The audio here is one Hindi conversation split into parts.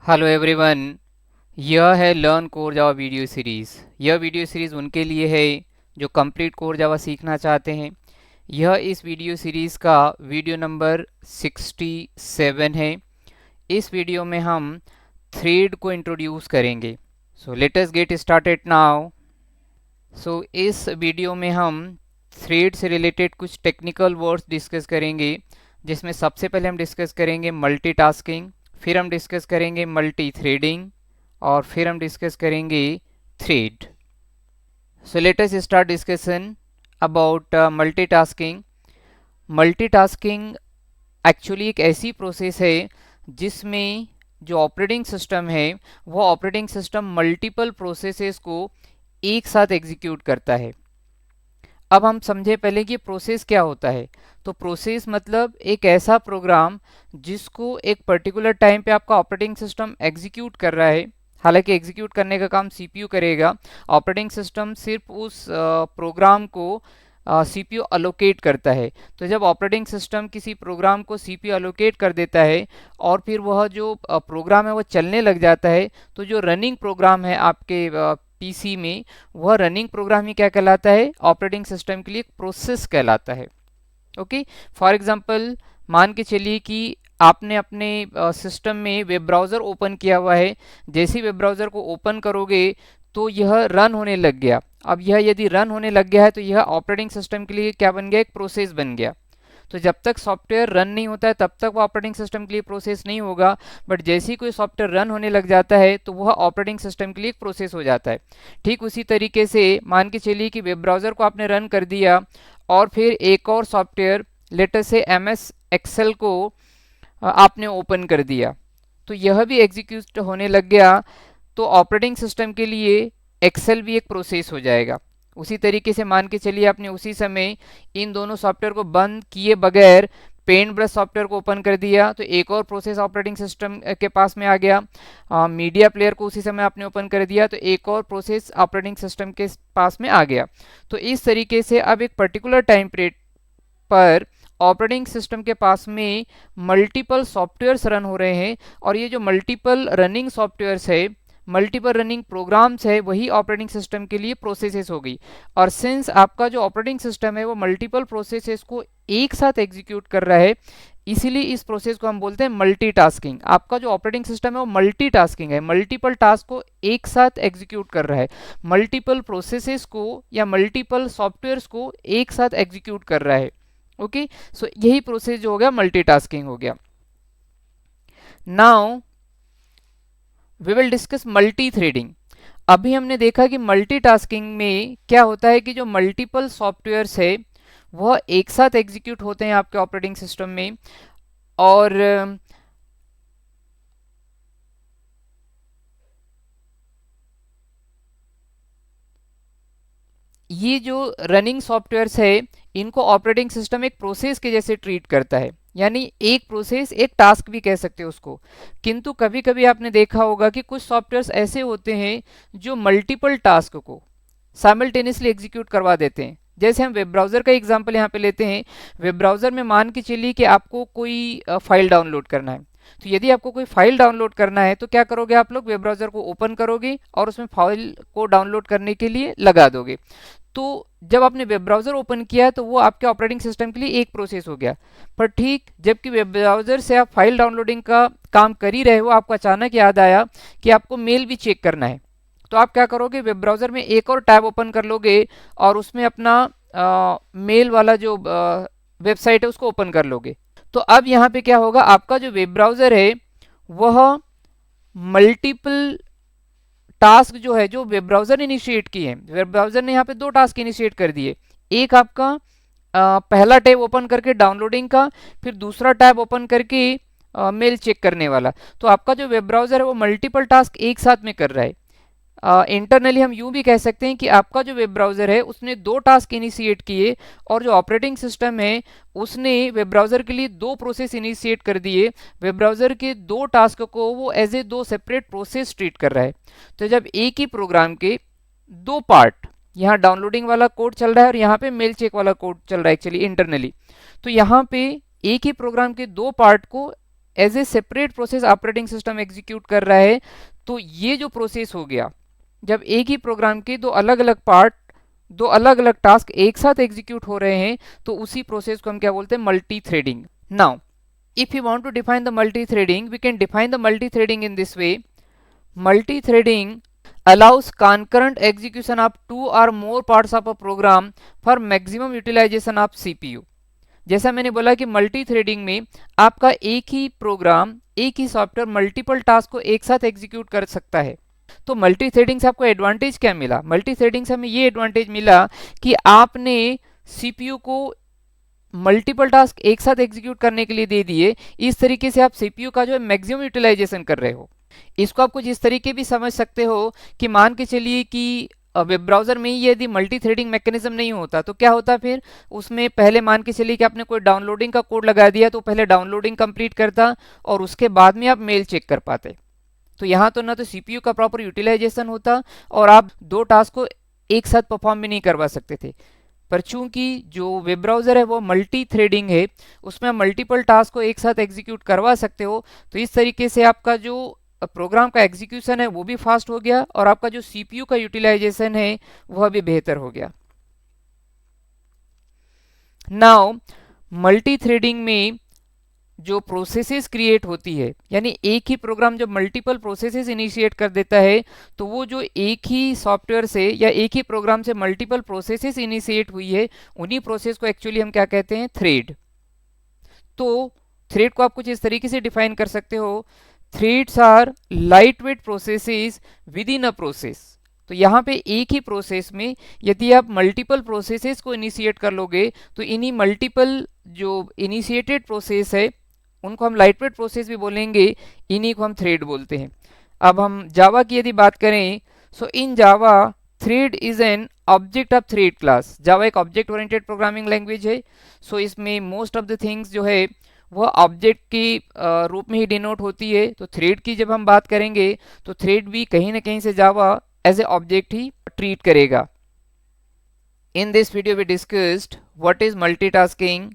Hello everyone. यह है learn core Java video series. यह वीडियो सीरीज़ उनके लिए है जो कंप्लीट कोर जावा सीखना चाहते हैं। यह इस वीडियो सीरीज़ का वीडियो नंबर 67 है। इस वीडियो में हम थ्रेड को इंट्रोड्यूस करेंगे। So let us get started now. So इस वीडियो में हम थ्रेड से रिलेटेड कुछ टेक्निकल वर्ड्स डिस्कस करेंगे, जिसमें सबसे पहले हम डिस्कस करेंगे मल्टीटास्किंग, फिर हम डिस्कस करेंगे मल्टी थ्रेडिंग और फिर हम डिस्कस करेंगे thread. So let us start discussion about multitasking. Multitasking actually एक ऐसी प्रोसेस है जिसमें जो ऑपरेटिंग सिस्टम है वो ऑपरेटिंग सिस्टम मल्टीपल प्रोसेसेस को एक साथ एग्जीक्यूट करता है। अब हम समझे पहले कि प्रोसेस क्या होता है। तो प्रोसेस मतलब एक ऐसा प्रोग्राम जिसको एक पर्टिकुलर टाइम पे आपका ऑपरेटिंग सिस्टम एग्जीक्यूट कर रहा है। हालांकि एग्जीक्यूट करने का काम सीपीयू करेगा, ऑपरेटिंग सिस्टम सिर्फ उस प्रोग्राम को सीपीयू अलोकेट करता है। तो जब ऑपरेटिंग सिस्टम किसी प्रोग्राम को सीपीयू अलोकेट कर देता है और फिर वह जो प्रोग्राम है वो चलने लग जाता है, तो जो रनिंग प्रोग्राम है आपके पीसी में, वह रनिंग प्रोग्राम ही क्या कहलाता है? ऑपरेटिंग सिस्टम के लिए एक प्रोसेस कहलाता है। ओके, फॉर एग्जांपल मान के चलिए कि आपने अपने सिस्टम में वेब ब्राउज़र ओपन किया हुआ है। जैसे ही वेब ब्राउज़र को ओपन करोगे तो यह रन होने लग गया। अब यह यदि रन होने लग गया है तो यह ऑपरेटिंग सिस्टम के लिए क्या बन गया? एक प्रोसेस बन गया। तो जब तक सॉफ्टवेयर रन नहीं होता है तब तक वो ऑपरेटिंग सिस्टम के लिए प्रोसेस नहीं होगा, बट जैसे ही कोई सॉफ्टवेयर रन होने लग जाता है तो वह ऑपरेटिंग सिस्टम के लिए एक प्रोसेस हो जाता है। ठीक उसी तरीके से मान के चलिए कि वेब ब्राउज़र को आपने रन कर दिया और फिर एक और सॉफ्टवेयर लेटर से एमएस एक्सेल को आपने ओपन कर दिया, तो यह भी एग्जीक्यूट होने लग गया। तो ऑपरेटिंग सिस्टम के लिए एक्सेल भी एक प्रोसेस हो जाएगा। उसी तरीके से मान के चलिए आपने उसी समय इन दोनों सॉफ्टवेयर को बंद किए बगैर पेंट ब्रश सॉफ्टवेयर को ओपन कर दिया, तो एक और प्रोसेस ऑपरेटिंग सिस्टम के पास में आ गया। मीडिया प्लेयर को उसी समय आपने ओपन कर दिया तो एक और प्रोसेस ऑपरेटिंग सिस्टम के पास में आ गया। तो इस तरीके से अब एक पर्टिकुलर टाइम पीरियड पर ऑपरेटिंग सिस्टम के पास में मल्टीपल सॉफ्टवेयर्स रन हो रहे हैं, और ये जो मल्टीपल रनिंग सॉफ्टवेयर्स है, मल्टीपल रनिंग प्रोग्राम्स है, वही ऑपरेटिंग सिस्टम के लिए प्रोसेसेस हो गई। और सिंस आपका जो ऑपरेटिंग सिस्टम है वो मल्टीपल प्रोसेसेस को एक साथ एग्जीक्यूट कर रहा है, इसीलिए इस प्रोसेस को हम बोलते हैं मल्टीटास्किंग। आपका जो ऑपरेटिंग सिस्टम है वो मल्टीटास्किंग है, मल्टीपल टास्क को एक साथ एग्जीक्यूट कर रहा है, मल्टीपल प्रोसेसेस को या मल्टीपल सॉफ्टवेयर्स को एक साथ एग्जीक्यूट कर रहा है। ओके, सो यही प्रोसेस जो हो गया मल्टीटास्किंग हो गया। Now we will discuss multi threading. अभी हमने देखा कि मल्टीटास्किंग में क्या होता है कि जो मल्टीपल सॉफ्टवेयर्स है वह एक साथ एग्जीक्यूट होते हैं आपके ऑपरेटिंग सिस्टम में। और ये जो रनिंग सॉफ्टवेयर्स है इनको ऑपरेटिंग सिस्टम एक प्रोसेस के जैसे ट्रीट करता है, यानी एक प्रोसेस एक टास्क भी कह सकते हैं उसको। किंतु कभी कभी आपने देखा होगा कि कुछ सॉफ्टवेयर्स ऐसे होते हैं जो मल्टीपल टास्क को साइमल्टेनियसली एग्जीक्यूट करवा देते हैं। जैसे हम वेब ब्राउज़र का एग्जांपल यहाँ पे लेते हैं। वेब ब्राउज़र में मान के चलिए कि आपको कोई फाइल डाउनलोड करना है। तो यदि आपको कोई फाइल डाउनलोड करना है तो क्या करोगे? आप लोग वेब ब्राउज़र को ओपन करोगे और उसमें फाइल को डाउनलोड करने के लिए लगा दोगे। तो जब आपने वेब ब्राउज़र ओपन किया तो वो आपके ऑपरेटिंग सिस्टम के लिए एक प्रोसेस हो गया। पर ठीक जबकि वेब ब्राउज़र से आप फाइल डाउनलोडिंग का काम कर ही रहे हो, आपको अचानक याद आया कि आपको मेल भी चेक करना है। तो आप क्या करोगे? वेब ब्राउज़र में एक और टैब ओपन कर लोगे और उसमें अपना मेल वाला जो वेबसाइट है उसको ओपन कर लोगे। तो अब यहाँ पे क्या होगा? आपका जो वेब ब्राउज़र है वह मल्टीपल टास्क जो है जो वेब ब्राउज़र ने इनिशिएट किए हैं, वेब ब्राउज़र ने यहाँ पे दो टास्क इनिशिएट कर दिए। एक आपका पहला टैब ओपन करके डाउनलोडिंग का, फिर दूसरा टैब ओपन करके मेल चेक करने वाला। तो आपका जो वेब ब्राउज़र है वो मल्टीपल टास्क एक साथ में कर रहा है। इंटरनली हम यूं भी कह सकते हैं कि आपका जो वेब ब्राउज़र है उसने दो टास्क इनिशिएट किए, और जो ऑपरेटिंग सिस्टम है उसने वेब ब्राउज़र के लिए दो प्रोसेस इनिशिएट कर दिए। वेब ब्राउज़र के दो टास्क को वो एज ए दो सेपरेट प्रोसेस ट्रीट कर रहा है। तो जब एक ही प्रोग्राम के दो पार्ट, यहाँ डाउनलोडिंग वाला कोड चल रहा है और यहाँ पे मेल चेक वाला कोड चल रहा है एक्चुअली इंटरनली, तो यहाँ पे एक ही प्रोग्राम के दो पार्ट को as a separate process operating system execute कर रहा है, तो ये जो प्रोसेस हो गया, जब एक ही प्रोग्राम के दो अलग अलग पार्ट, दो अलग अलग टास्क एक साथ एग्जीक्यूट हो रहे हैं, तो उसी प्रोसेस को हम क्या बोलते हैं, multi threading. Now if you want to define the multi-threading, we can define the multi-threading in this way. Multi-threading allows concurrent execution of two or more parts of a program for maximum utilization of CPU. जैसा मैंने बोला कि मल्टी थ्रेडिंग में आपका एक ही प्रोग्राम, एक ही सॉफ्टवेयर मल्टीपल टास्क को एक साथ एग्जीक्यूट कर सकता है। तो मल्टी थ्रेडिंग से आपको एडवांटेज क्या मिला? मल्टी थ्रेडिंग से हमें ये एडवांटेज मिला कि आपने सीपीयू को मल्टीपल टास्क एक साथ एग्जीक्यूट करने के लिए दे दिए। इस तरीके से आप सीपीयू का जो है मैक्सिमम यूटिलाइजेशन कर रहे हो। इसको आप कुछ इस तरीके भी समझ सकते हो कि मान के चलिए कि वेब ब्राउजर में ही यदि मल्टी थ्रेडिंग मैकेनिज्म नहीं होता तो क्या होता, फिर उसमें पहले मान के चलिए कि आपने कोई डाउनलोडिंग का कोड लगा दिया, तो पहले डाउनलोडिंग कंप्लीट करता और उसके बाद में आप मेल चेक कर पाते। तो यहाँ तो ना तो सीपीयू का प्रॉपर यूटिलाइजेशन होता और आप दो टास्क को एक साथ परफॉर्म भी नहीं करवा सकते थे। पर चूंकि जो वेब ब्राउजर है वो मल्टी थ्रेडिंग है, उसमें आप मल्टीपल टास्क को एक साथ एग्जीक्यूट करवा सकते हो, तो इस तरीके से आपका जो प्रोग्राम का एग्जीक्यूशन है वो भी फास्ट हो गया और आपका जो सीपीयू का यूटिलाइजेशन है वह भी बेहतर हो गया। नाउ मल्टी थ्रेडिंग में जो प्रोसेसेस क्रिएट होती है, यानी एक ही प्रोग्राम जब मल्टीपल प्रोसेसेस इनिशिएट कर देता है, तो वो जो एक ही सॉफ्टवेयर से या एक ही प्रोग्राम से मल्टीपल प्रोसेसेस इनिशिएट हुई है, उन्हीं प्रोसेस को एक्चुअली हम क्या कहते हैं, थ्रेड। तो थ्रेड को आप कुछ इस तरीके से डिफाइन कर सकते हो, threads are lightweight processes within a process. तो यहाँ पे एक ही प्रोसेस में यदि आप मल्टीपल प्रोसेसेस को इनिशिएट कर लोगे, तो इन्हीं मल्टीपल जो इनिशिएटेड प्रोसेस है उनको हम लाइट वेट प्रोसेस भी बोलेंगे, इन्हीं को हम थ्रेड बोलते हैं। अब हम जावा की यदि बात करें, so in Java thread is an object of thread class. Java एक ऑब्जेक्ट ओरिएंटेड प्रोग्रामिंग लैंग्वेज है। सो इसमें मोस्ट ऑफ द थिंग्स जो है वह ऑब्जेक्ट के रूप में ही डिनोट होती है। तो थ्रेड की जब हम बात करेंगे तो थ्रेड भी कहीं ना कहीं से जावा एज ए ऑब्जेक्ट ही ट्रीट करेगा। In this video we discussed what is multitasking,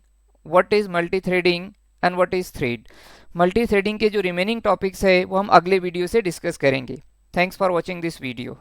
what is multithreading and what is thread. Multithreading के जो रिमेनिंग टॉपिक्स है वो हम अगले वीडियो से डिस्कस करेंगे। Thanks for watching this video.